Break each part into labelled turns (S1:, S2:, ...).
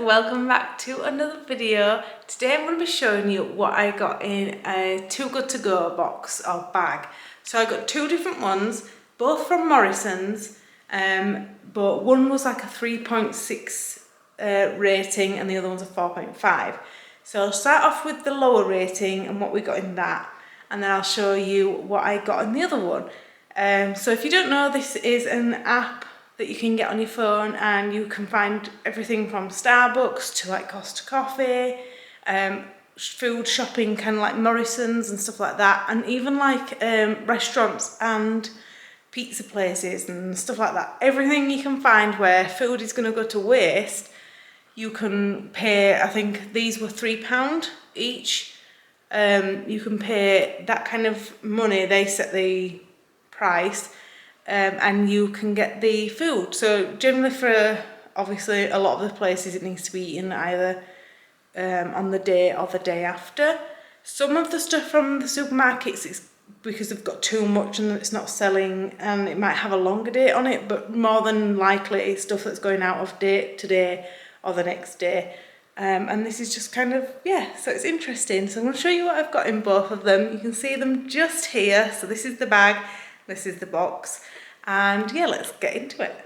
S1: welcome back to another video. Today I'm going to be showing you what I got in a Too Good To Go box or bag. So I got two different ones, both from Morrisons, but one was like a 3.6 rating and the other one's a 4.5. So I'll start off with the lower rating and what we got in that, and then I'll show you what I got in the other one. So if you don't know, this is an app that you can get on your phone, and you can find everything from Starbucks to like Costa Coffee, food shopping, kind of like Morrisons and stuff like that, and even like restaurants and pizza places and stuff like that. Everything you can find where food is going to go to waste, you can pay. I think these were £3 each. You can pay that kind of money, they set the price, and you can get the food. So generally for obviously a lot of the places it needs to be eaten either on the day or the day after. Some of the stuff from the supermarkets, it's because they've got too much and it's not selling, and it might have a longer date on it, but more than likely it's stuff that's going out of date today or the next day. And this is just kind of, yeah, so it's interesting. So I'm going to show you what I've got in both of them. You can see them just here. So this is the bag, this is the box, and yeah, let's get into it.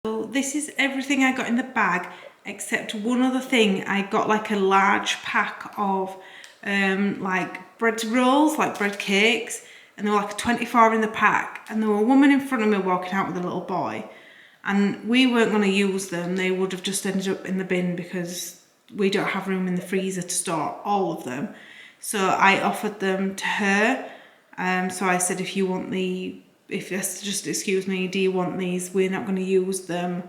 S1: So this is everything I got in the bag, except one other thing. I got like a large pack of like bread rolls, like bread cakes, and there were like 24 in the pack, and there were a woman in front of me walking out with a little boy, and we weren't going to use them. They would have just ended up in the bin because we don't have room in the freezer to store all of them. So I offered them to her. So I said, if you just excuse me, do you want these? We're not going to use them.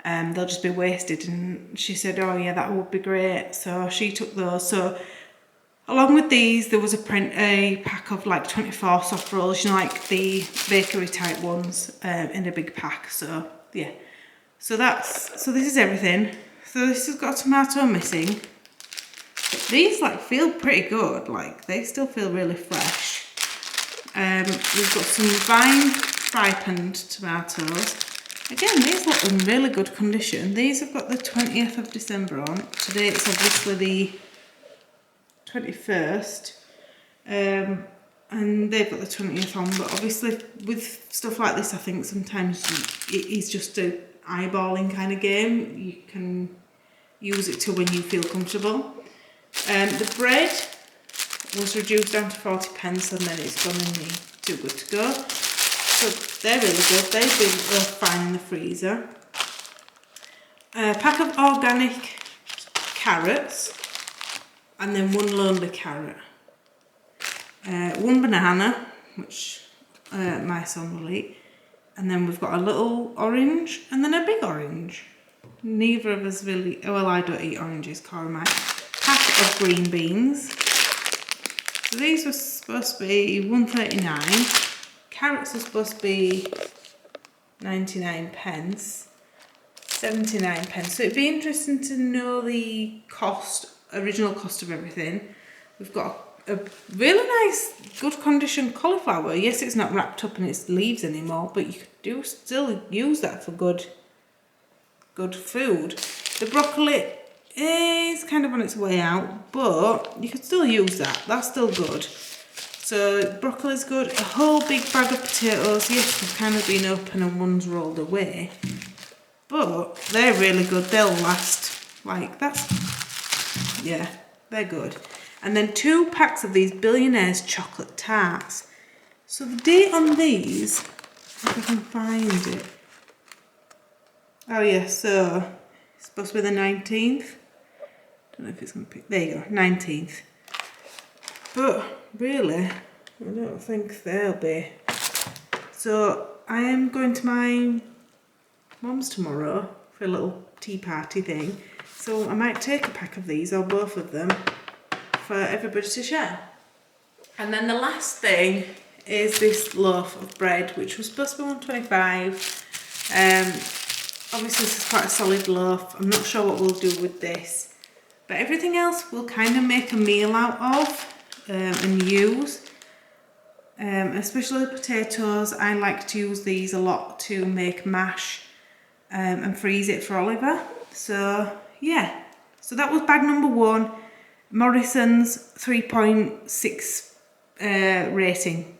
S1: They'll just be wasted. And she said, oh yeah, that would be great. So she took those. So along with these, there was a pack of like 24 soft rolls, you know, like the bakery type ones, in a big pack. So yeah. So this is everything. So this has got a tomato missing. But these like feel pretty good. Like they still feel really fresh. We've got some ripened tomatoes. Again, these look in really good condition. These have got the 20th of December on. Today it's obviously the 21st. And they've got the 20th on, but obviously with stuff like this, I think sometimes it is just a eyeballing kind of game. You can use it to when you feel comfortable. The bread was reduced down to 40 pence, and then it's gone in the Too Good To Go. So they're really good. They've been fine in the freezer. A pack of organic carrots, and then one lonely carrot. One banana, which my son will eat. And then we've got a little orange, and then a big orange. Neither of us really, well, I don't eat oranges, Cora might. Pack of green beans. So these were supposed to be £1.39. Carrots are supposed to be 99 pence. 79 pence. So it'd be interesting to know the original cost of everything. We've got a really nice, good condition cauliflower. Yes, it's not wrapped up in its leaves anymore, but you could still use that for good food. The broccoli is kind of on its way out, but you could still use that. That's still good. So broccoli's good. A whole big bag of potatoes. Yes, they've kind of been open and one's rolled away, but they're really good. They'll last. Like yeah, they're good. And then 2 packs of these Billionaire's chocolate tarts. So the date on these, if I can find it. Oh yeah, so it's supposed to be the 19th. Don't know if it's going to pick. There you go, 19th. But really, I don't think they'll be. So I am going to my mum's tomorrow for a little tea party thing. So I might take a pack of these, or both of them, for everybody to share. And then the last thing is this loaf of bread, which was supposed to be $1.25. Obviously this is quite a solid loaf. I'm not sure what we'll do with this, but everything else we'll kind of make a meal out of and use. Especially the potatoes, I like to use these a lot to make mash and freeze it for Oliver. So yeah, so that was bag number 1, Morrisons 3.6 rating.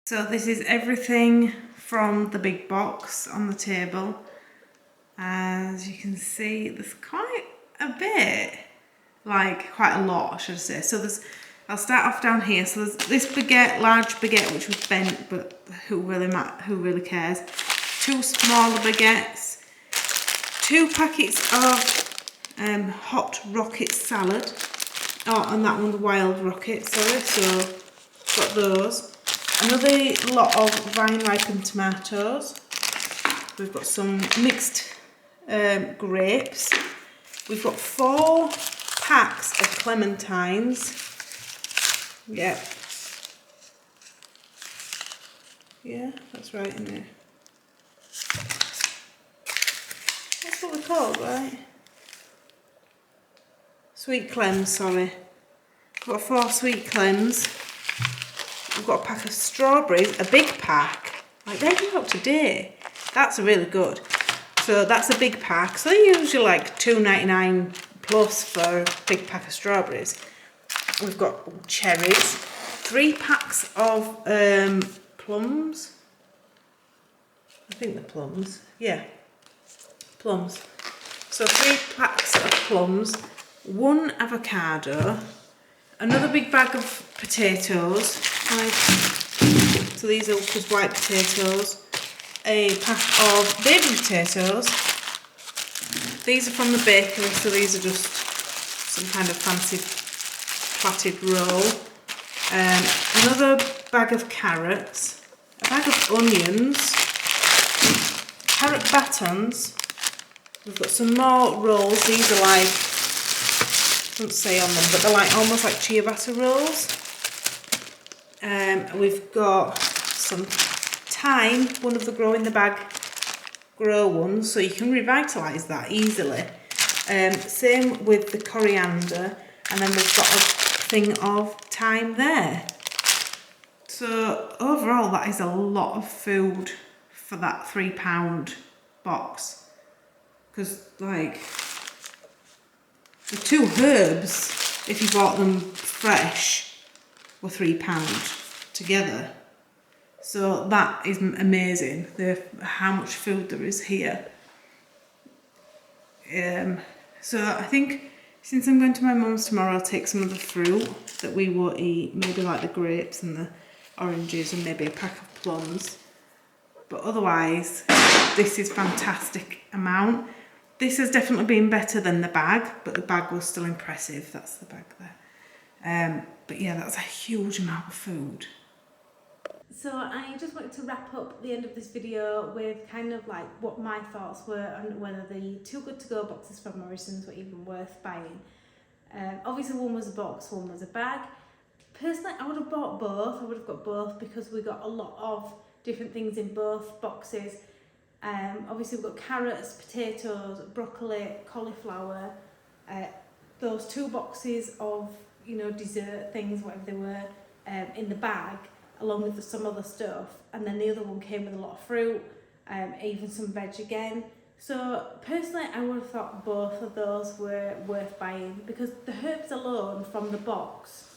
S1: So this is everything from the big box on the table. As you can see, there's quite a bit, like quite a lot I should say. So there's, I'll start off down here. So there's this baguette, large baguette, which was bent, but who really cares? 2 smaller baguettes, 2 packets of hot rocket salad. Oh, and that one, the wild rocket, sorry, so got those. Another lot of vine ripened tomatoes. We've got some mixed grapes. We've got 4 packs of clementines. Yeah. Yeah, that's right in there. That's what they're called, right? Sweet clems, sorry. We've got 4 sweet clems. We've got a pack of strawberries, a big pack. Like, they're out today. That's really good. So that's a big pack. So they're usually like $2.99 plus for a big pack of strawberries. We've got cherries, 3 packs of plums. I think they're plums. Yeah, plums. So 3 packs of plums, 1 avocado, another big bag of potatoes. So these are just white potatoes. A pack of baby potatoes. These are from the bakery, so these are just some kind of fancy platted roll. Another bag of carrots, a bag of onions, carrot batons. We've got some more rolls. These are like, doesn't say on them, but they're like almost like ciabatta rolls. We've got some thyme, one of the grow in the bag grow ones, so you can revitalise that easily. Same with the coriander, and then we've got a thing of thyme there. So overall that is a lot of food for that £3 box, because like the 2 herbs, if you bought them fresh, were £3 together. So that is amazing, how much food there is here. So I think since I'm going to my mum's tomorrow, I'll take some of the fruit that we will eat, maybe like the grapes and the oranges and maybe a pack of plums. But otherwise, this is fantastic amount. This has definitely been better than the bag, but the bag was still impressive. That's the bag there. But yeah, that's a huge amount of food. So I just wanted to wrap up the end of this video with kind of like what my thoughts were on whether the Too Good To Go boxes from Morrisons were even worth buying. Obviously one was a box, one was a bag. Personally, I would have bought both. I would have got both because we got a lot of different things in both boxes. Obviously we've got carrots, potatoes, broccoli, cauliflower, those 2 boxes of, you know, dessert things, whatever they were, in the bag, along with some other stuff, and then the other one came with a lot of fruit, even some veg again. So personally I would have thought both of those were worth buying, because the herbs alone from the box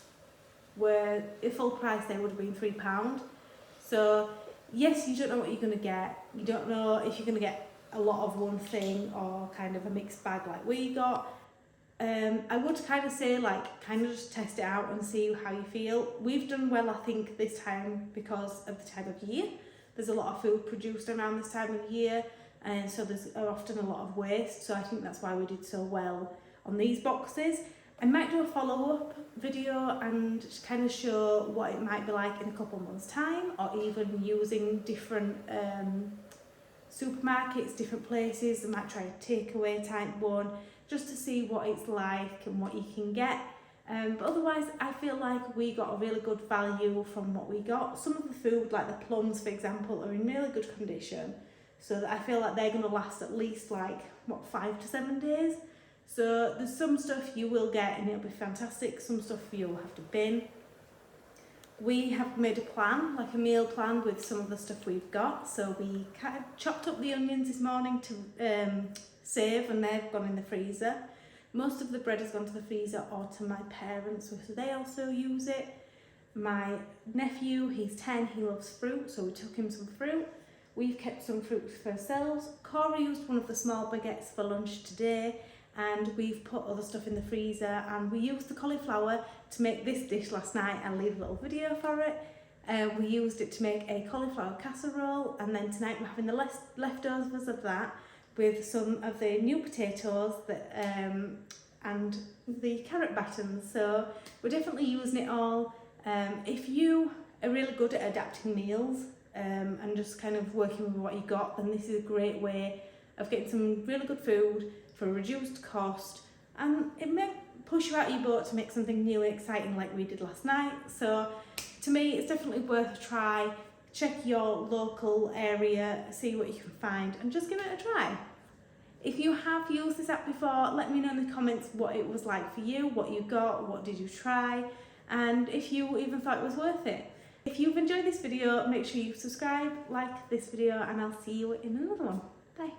S1: were, if full price, they would have been £3. So yes, you don't know what you're going to get. You don't know if you're going to get a lot of one thing or kind of a mixed bag like we got. I would kind of say like kind of just test it out and see how you feel. We've done well, I think, this time because of the time of year. There's a lot of food produced around this time of year, and so there's often a lot of waste, so I think that's why we did so well on these boxes. I might do a follow-up video and just kind of show what it might be like in a couple of months' time, or even using different supermarkets, different places. I might try a takeaway type one just to see what it's like and what you can get. But otherwise, I feel like we got a really good value from what we got. Some of the food, like the plums for example, are in really good condition, so that I feel like they're going to last at least like 5 to 7 days. So there's some stuff you will get and it'll be fantastic, some stuff you'll have to bin. We have made a plan, like a meal plan with some of the stuff we've got. So we kind of chopped up the onions this morning to save, and they've gone in the freezer. Most of the bread has gone to the freezer or to my parents, so they also use it. My nephew, he's 10, he loves fruit, so we took him some fruit. We've kept some fruit for ourselves. Corey used one of the small baguettes for lunch today, and we've put other stuff in the freezer, and we used the cauliflower to make this dish last night. I'll leave a little video for it. We used it to make a cauliflower casserole, and then tonight we're having the leftovers of that with some of the new potatoes that, and the carrot battens. So we're definitely using it all. If you are really good at adapting meals and just kind of working with what you got, then this is a great way of getting some really good food for a reduced cost, and it may push you out of your boat to make something new and exciting like we did last night. So to me, it's definitely worth a try. Check your local area, see what you can find, and just give it a try. If you have used this app before, let me know in the comments what it was like for you, what you got, what did you try, and if you even thought it was worth it. If you've enjoyed this video, make sure you subscribe, like this video, and I'll see you in another one. Bye.